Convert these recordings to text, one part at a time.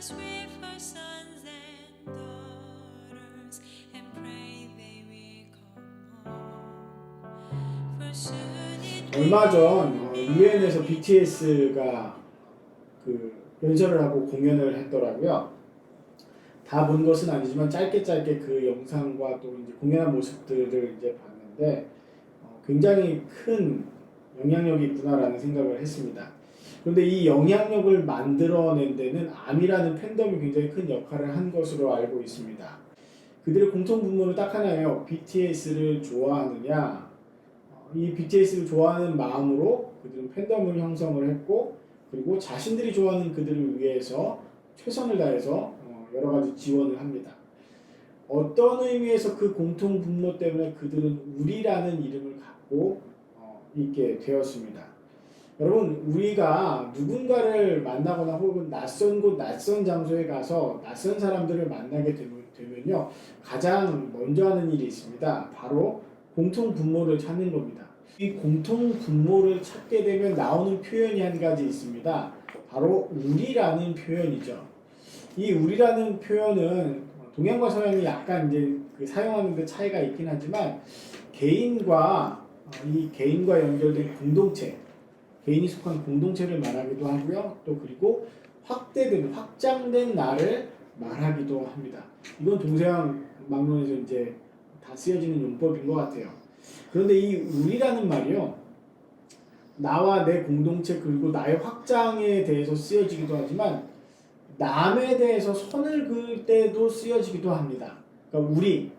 us with her sons and daughters and pray they will come home. For soon it 얼마 전 will 유엔에서 BTS가 그 연설을 하고 공연을 했더라고요. 다 본 것은 아니지만 짧게 그 영상과 또 이제 공연한 모습들을 이제 봤는데 굉장히 큰 영향력이 있구나라는 생각을 했습니다. 그런데 이 영향력을 만들어낸 데는 아미라는 팬덤이 굉장히 큰 역할을 한 것으로 알고 있습니다. 그들의 공통 분모는 딱 하나예요. BTS를 좋아하느냐. 이 BTS를 좋아하는 마음으로 그들은 팬덤을 형성을 했고, 그리고 자신들이 좋아하는 그들을 위해서 최선을 다해서 여러 가지 지원을 합니다. 어떤 의미에서 그 공통 분모 때문에 그들은 우리라는 이름을 갖고 있게 되었습니다. 여러분, 우리가 누군가를 만나거나 혹은 낯선 곳, 낯선 장소에 가서 낯선 사람들을 만나게 되면요, 가장 먼저 하는 일이 있습니다. 바로 공통 분모를 찾는 겁니다. 이 공통 분모를 찾게 되면 나오는 표현이 한 가지 있습니다. 바로 우리라는 표현이죠. 이 우리라는 표현은 동양과 서양이 약간 이제 사용하는 데 차이가 있긴 하지만 개인과 연결된 공동체, 개인이 속한 공동체를 말하기도 하고요. 또 그리고 확장된 나를 말하기도 합니다. 이건 동서양 막론에서 이제 다 쓰여지는 용법인 것 같아요. 그런데 이 우리라는 말이요, 나와 내 공동체 그리고 나의 확장에 대해서 쓰여지기도 하지만 남에 대해서 선을 그을 때도 쓰여지기도 합니다. 그러니까 우리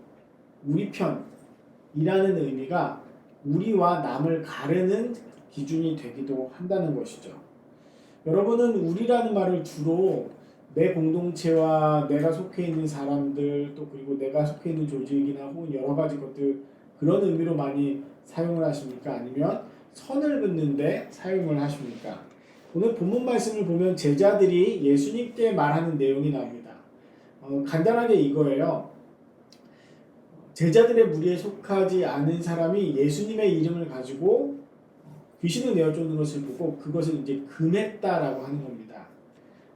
편이라는 의미가 우리와 남을 가르는 기준이 되기도 한다는 것이죠. 여러분은 우리라는 말을 주로 내 공동체와 내가 속해 있는 사람들, 또 그리고 내가 속해 있는 조직이나 혹은 여러 가지 것들, 그런 의미로 많이 사용을 하십니까? 아니면 선을 긋는데 사용을 하십니까? 오늘 본문 말씀을 보면 제자들이 예수님께 말하는 내용이 나옵니다. 간단하게 이거예요. 제자들의 무리에 속하지 않은 사람이 예수님의 이름을 가지고 귀신을 내어 쫓는 것을 보고 그것을 이제 금했다라고 하는 겁니다.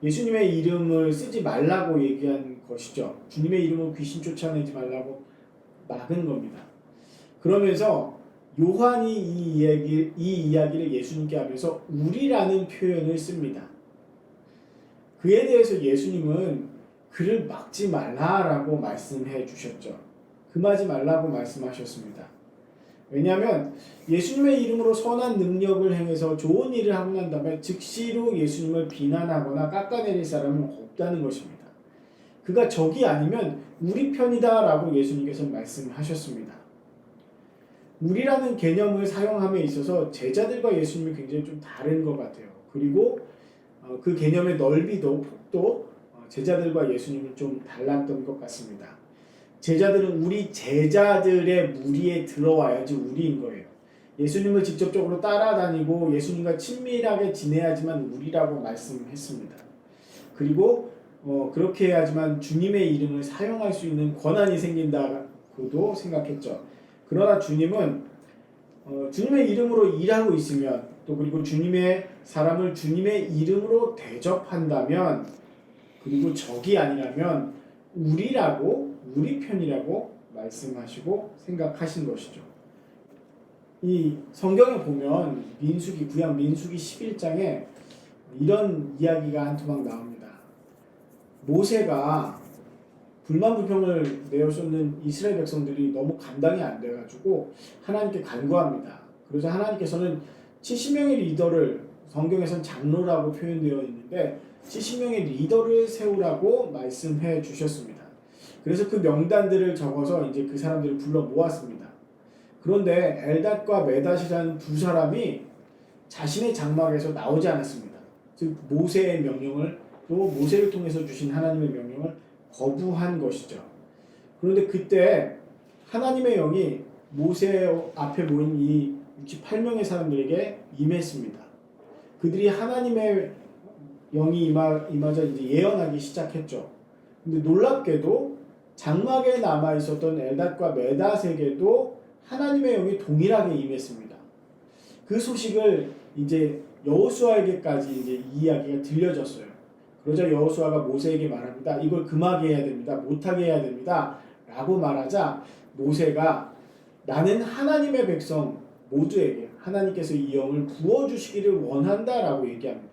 예수님의 이름을 쓰지 말라고 얘기한 것이죠. 주님의 이름으로 귀신 쫓아내지 말라고 막은 겁니다. 그러면서 요한이 이 이야기를 예수님께 하면서 우리라는 표현을 씁니다. 그에 대해서 예수님은 그를 막지 말라라고 말씀해 주셨죠. 금하지 말라고 말씀하셨습니다. 왜냐하면 예수님의 이름으로 선한 능력을 행해서 좋은 일을 하고 난 다음에 즉시로 예수님을 비난하거나 깎아내릴 사람은 없다는 것입니다. 그가 적이 아니면 우리 편이다 라고 예수님께서 말씀하셨습니다. 우리라는 개념을 사용함에 있어서 제자들과 예수님이 굉장히 좀 다른 것 같아요. 그리고 그 개념의 넓이도 폭도 제자들과 예수님은 좀 달랐던 것 같습니다. 제자들은 우리 제자들의 무리에 들어와야지 우리인 거예요. 예수님을 직접적으로 따라다니고 예수님과 친밀하게 지내야지만 우리라고 말씀했습니다. 그리고 그렇게 해야지만 주님의 이름을 사용할 수 있는 권한이 생긴다고도 생각했죠. 그러나 주님은 주님의 이름으로 일하고 있으면 또 그리고 주님의 사람을 주님의 이름으로 대접한다면 그리고 적이 아니라면 우리 편이라고 말씀하시고 생각하신 것이죠. 이 성경에 보면 구약 민수기 11장에 이런 이야기가 한 토막 나옵니다. 모세가 불만 불평을 내어쏟는 이스라엘 백성들이 너무 감당이 안 돼가지고 하나님께 간구합니다. 그래서 하나님께서는 70명의 리더를, 성경에서는 장로라고 표현되어 있는데 70명의 리더를 세우라고 말씀해 주셨습니다. 그래서 그 명단들을 적어서 이제 그 사람들을 불러 모았습니다. 그런데 엘닷과 메닷이라는 두 사람이 자신의 장막에서 나오지 않았습니다. 즉 모세의 명령을, 또 모세를 통해서 주신 하나님의 명령을 거부한 것이죠. 그런데 그때 하나님의 영이 모세 앞에 모인 이 68명의 사람들에게 임했습니다. 그들이 하나님의 영이 임하자 이제 예언하기 시작했죠. 근데 놀랍게도 장막에 남아 있었던 엘닷과 메닷에게도 하나님의 영이 동일하게 임했습니다. 그 소식을 이제 여호수아에게까지 이제 이 이야기가 들려졌어요. 그러자 여호수아가 모세에게 말합니다. 이걸 금하게 해야 됩니다. 못하게 해야 됩니다. 라고 말하자 모세가 나는 하나님의 백성 모두에게 하나님께서 이 영을 부어주시기를 원한다 라고 얘기합니다.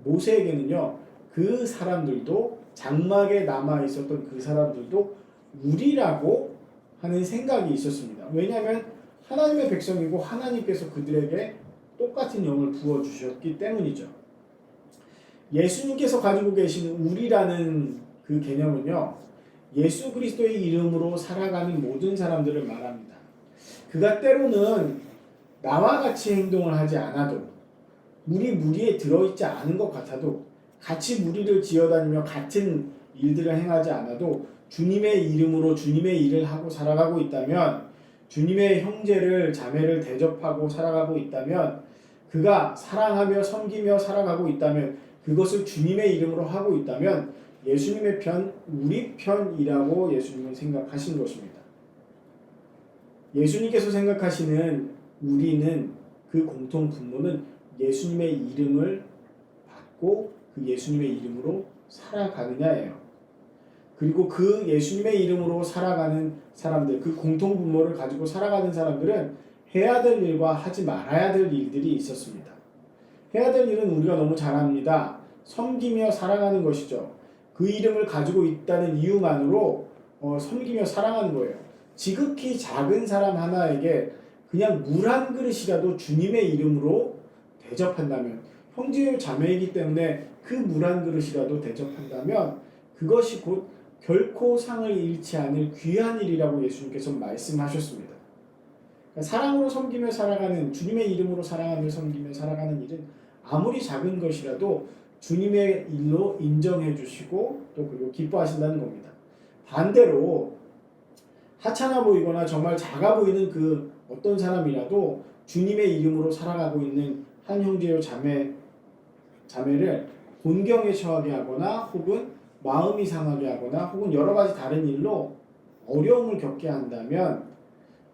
모세에게는요, 그 사람들도 장막에 남아있었던 그 사람들도 우리라고 하는 생각이 있었습니다. 왜냐하면 하나님의 백성이고 하나님께서 그들에게 똑같은 영을 부어주셨기 때문이죠. 예수님께서 가지고 계신 우리라는 그 개념은요, 예수 그리스도의 이름으로 살아가는 모든 사람들을 말합니다. 그가 때로는 나와 같이 행동을 하지 않아도 우리 무리에 들어있지 않은 것 같아도 같이 무리를 지어다니며 같은 일들을 행하지 않아도 주님의 이름으로 주님의 일을 하고 살아가고 있다면, 주님의 형제를 자매를 대접하고 살아가고 있다면, 그가 사랑하며 섬기며 살아가고 있다면, 그것을 주님의 이름으로 하고 있다면 예수님의 편, 우리 편이라고 예수님은 생각하신 것입니다. 예수님께서 생각하시는 우리는, 그 공통 분모는 예수님의 이름을 받고 그 예수님의 이름으로 살아가느냐예요. 그리고 그 예수님의 이름으로 살아가는 사람들, 그 공통 분모를 가지고 살아가는 사람들은 해야 될 일과 하지 말아야 될 일들이 있었습니다. 해야 될 일은 우리가 너무 잘 압니다. 섬기며 살아가는 것이죠. 그 이름을 가지고 있다는 이유만으로 섬기며 살아가는 거예요. 지극히 작은 사람 하나에게 그냥 물 한 그릇이라도 주님의 이름으로 대접한다면, 형제요 자매이기 때문에 그 물 한 그릇이라도 대접한다면 그것이 곧 결코 상을 잃지 않을 귀한 일이라고 예수님께서 말씀하셨습니다. 그러니까 사랑으로 섬기며 살아가는, 주님의 이름으로 사랑하며 섬기며 살아가는 일은 아무리 작은 것이라도 주님의 일로 인정해 주시고 또 그리고 기뻐하신다는 겁니다. 반대로 하찮아 보이거나 정말 작아 보이는 그 어떤 사람이라도 주님의 이름으로 살아가고 있는 한 형제요 자매를 곤경에 처하게 하거나 혹은 마음이 상하게 하거나 혹은 여러 가지 다른 일로 어려움을 겪게 한다면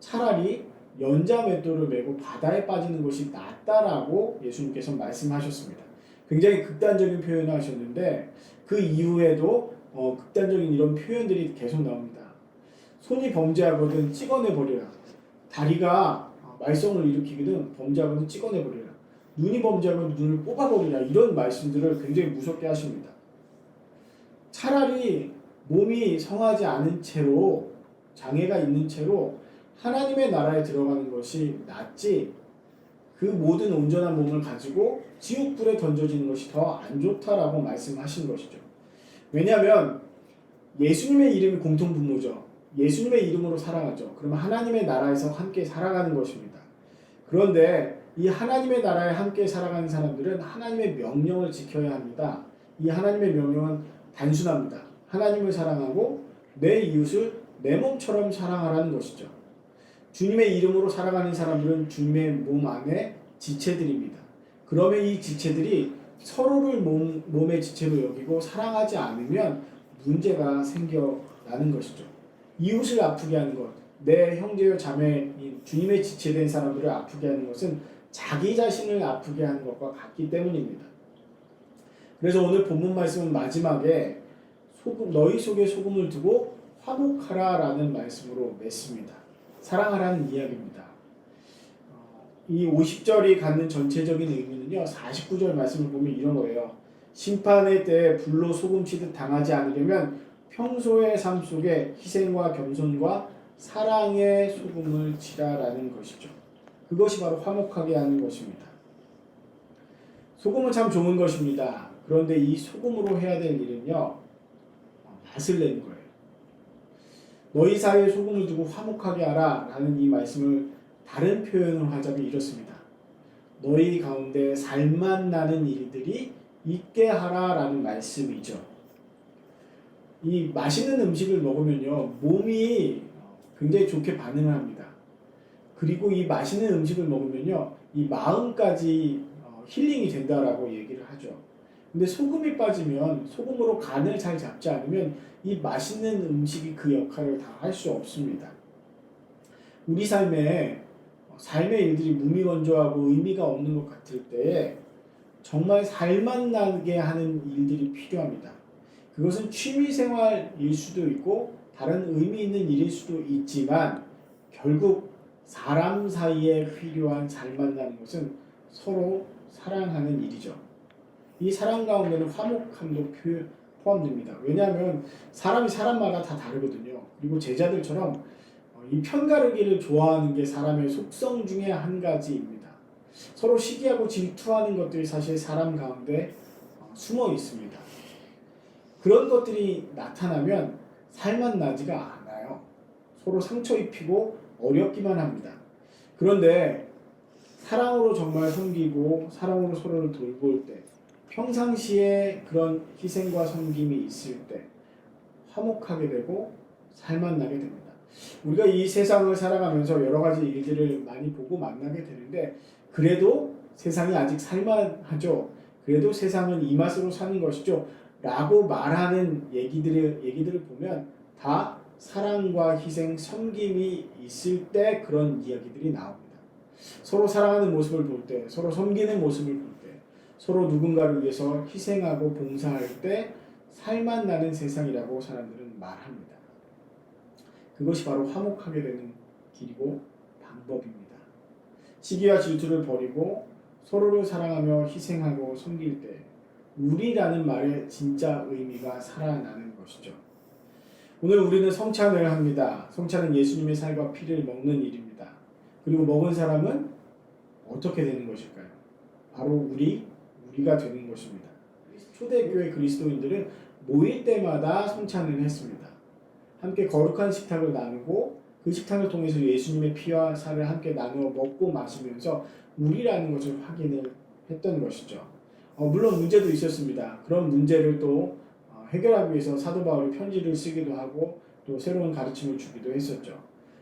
차라리 연자맷돌을 메고 바다에 빠지는 것이 낫다라고 예수님께서 말씀하셨습니다. 굉장히 극단적인 표현을 하셨는데 그 이후에도 극단적인 이런 표현들이 계속 나옵니다. 손이 범죄하거든 찍어내버리라. 다리가 말썽을 일으키거든 범죄하거든 찍어내버리라. 눈이 범죄하면 눈을 뽑아버리라. 이런 말씀들을 굉장히 무섭게 하십니다. 차라리 몸이 성하지 않은 채로, 장애가 있는 채로 하나님의 나라에 들어가는 것이 낫지, 그 모든 온전한 몸을 가지고 지옥불에 던져지는 것이 더 안 좋다라고 말씀하신 것이죠. 왜냐하면 예수님의 이름이 공통분모죠. 예수님의 이름으로 살아가죠. 그러면 하나님의 나라에서 함께 살아가는 것입니다. 그런데 이 하나님의 나라에 함께 살아가는 사람들은 하나님의 명령을 지켜야 합니다. 이 하나님의 명령은 단순합니다. 하나님을 사랑하고 내 이웃을 내 몸처럼 사랑하라는 것이죠. 주님의 이름으로 살아가는 사람들은 주님의 몸 안에 지체들입니다. 그러면 이 지체들이 서로를 몸의 지체로 여기고 사랑하지 않으면 문제가 생겨나는 것이죠. 이웃을 아프게 하는 것, 내 형제요 자매인 주님의 지체된 사람들을 아프게 하는 것은 자기 자신을 아프게 하는 것과 같기 때문입니다. 그래서 오늘 본문 말씀은 마지막에 너희 속에 소금을 두고 화목하라 라는 말씀으로 맺습니다. 사랑하라는 이야기입니다. 이 50절이 갖는 전체적인 의미는요, 49절 말씀을 보면 이런 거예요. 심판의 때에 불로 소금치듯 당하지 않으려면 평소의 삶 속에 희생과 겸손과 사랑의 소금을 치라라는 것이죠. 그것이 바로 화목하게 하는 것입니다. 소금은 참 좋은 것입니다. 그런데 이 소금으로 해야 될 일은요, 맛을 내는 거예요. 너희 사이에 소금을 두고 화목하게 하라 라는 이 말씀을 다른 표현으로 하자면 이렇습니다. 너희 가운데 살만 나는 일들이 있게 하라 라는 말씀이죠. 이 맛있는 음식을 먹으면요, 몸이 굉장히 좋게 반응을 합니다. 그리고 이 맛있는 음식을 먹으면요, 이 마음까지 힐링이 된다라고 얘기를 하죠. 근데 소금이 빠지면, 소금으로 간을 잘 잡지 않으면 이 맛있는 음식이 그 역할을 다 할 수 없습니다. 우리 삶의 일들이 무미건조하고 의미가 없는 것 같을 때에 정말 살맛나게 하는 일들이 필요합니다. 그것은 취미생활일 수도 있고 다른 의미 있는 일일 수도 있지만 결국 사람 사이에 필요한 살맛나는 것은 서로 사랑하는 일이죠. 이 사랑 가운데는 화목함도 포함됩니다. 왜냐하면 사람이 사람마다 다 다르거든요. 그리고 제자들처럼 이 편가르기를 좋아하는 게 사람의 속성 중에 한 가지입니다. 서로 시기하고 질투하는 것들이 사실 사람 가운데 숨어 있습니다. 그런 것들이 나타나면 살맛나지가 않아요. 서로 상처 입히고 어렵기만 합니다. 그런데 사랑으로 정말 섬기고 사랑으로 서로를 돌볼 때, 평상시에 그런 희생과 섬김이 있을 때 화목하게 되고 살맛나게 됩니다. 우리가 이 세상을 살아가면서 여러 가지 일들을 많이 보고 만나게 되는데 그래도 세상이 아직 살만하죠. 그래도 세상은 이 맛으로 사는 것이죠. 라고 말하는 얘기들을 보면 다 사랑과 희생, 섬김이 있을 때 그런 이야기들이 나옵니다. 서로 사랑하는 모습을 볼 때, 서로 섬기는 모습을 볼 때, 서로 누군가를 위해서 희생하고 봉사할 때 살맛 나는 세상이라고 사람들은 말합니다. 그것이 바로 화목하게 되는 길이고 방법입니다. 시기와 질투를 버리고 서로를 사랑하며 희생하고 섬길 때 우리라는 말의 진짜 의미가 살아나는 것이죠. 오늘 우리는 성찬을 합니다. 성찬은 예수님의 살과 피를 먹는 일입니다. 그리고 먹은 사람은 어떻게 되는 것일까요? 바로 우리가 되는 것입니다. 초대교회 그리스도인들은 모일 때마다 성찬을 했습니다. 함께 거룩한 식탁을 나누고 그 식탁을 통해서 예수님의 피와 살을 함께 나누어 먹고 마시면서 우리라는 것을 확인을 했던 것이죠. 물론 문제도 있었습니다. 그런 문제를 또 해결하기 위해서 사도 바울이 편지를 쓰기도 하고 또 새로운 가르침을 주기도 했었죠.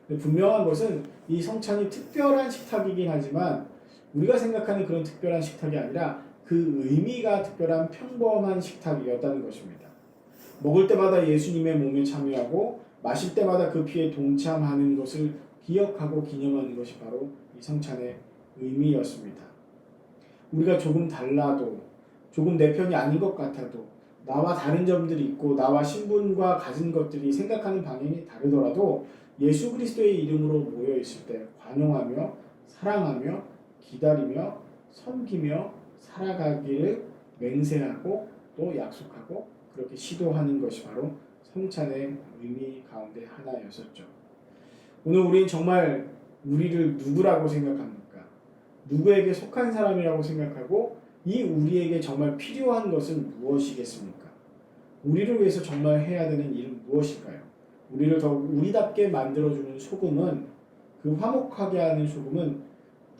분명한 것은 이 성찬이 특별한 식탁이긴 하지만 우리가 생각하는 그런 특별한 식탁이 아니라 그 의미가 특별한 평범한 식탁이었다는 것입니다. 먹을 때마다 예수님의 몸에 참여하고 마실 때마다 그 피에 동참하는 것을 기억하고 기념하는 것이 바로 이 성찬의 의미였습니다. 우리가 조금 달라도, 조금 내 편이 아닌 것 같아도, 나와 다른 점들이 있고 나와 신분과 가진 것들이 생각하는 방향이 다르더라도 예수 그리스도의 이름으로 모여 있을 때 관용하며 사랑하며 기다리며 섬기며 살아가기를 맹세하고 또 약속하고 그렇게 시도하는 것이 바로 성찬의 의미 가운데 하나였었죠. 오늘 우리는 정말 우리를 누구라고 생각합니까? 누구에게 속한 사람이라고 생각하고 이 우리에게 정말 필요한 것은 무엇이겠습니까? 우리를 위해서 정말 해야 되는 일은 무엇일까요? 우리를 더욱 우리답게 만들어주는 소금은, 그 화목하게 하는 소금은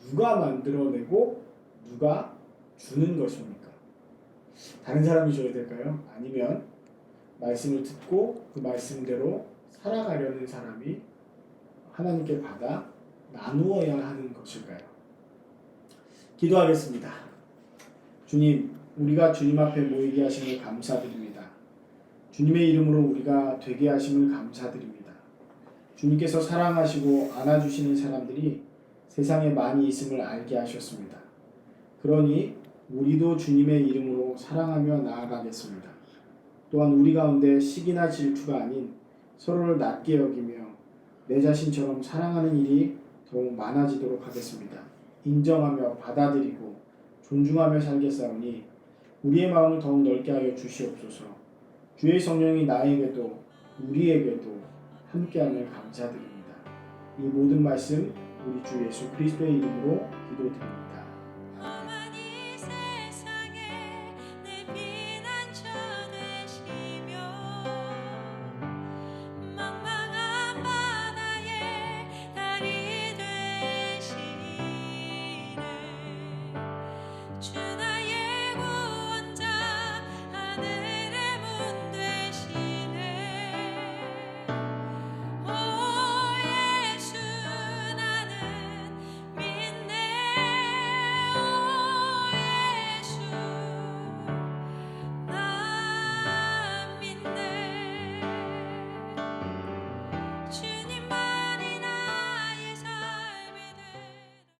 누가 만들어내고 누가 주는 것입니까? 다른 사람이 줘야 될까요? 아니면 말씀을 듣고 그 말씀대로 살아가려는 사람이 하나님께 받아 나누어야 하는 것일까요? 기도하겠습니다. 주님, 우리가 주님 앞에 모이게 하심을 감사드립니다. 주님의 이름으로 우리가 되게 하심을 감사드립니다. 주님께서 사랑하시고 안아주시는 사람들이 세상에 많이 있음을 알게 하셨습니다. 그러니 우리도 주님의 이름으로 사랑하며 나아가겠습니다. 또한 우리 가운데 시기나 질투가 아닌 서로를 낮게 여기며 내 자신처럼 사랑하는 일이 더욱 많아지도록 하겠습니다. 인정하며 받아들이고 존중하며 살겠사오니 우리의 마음을 더욱 넓게 하여 주시옵소서. 주의 성령이 나에게도 우리에게도 함께함을 감사드립니다. 이 모든 말씀 우리 주 예수 그리스도의 이름으로 기도드립니다.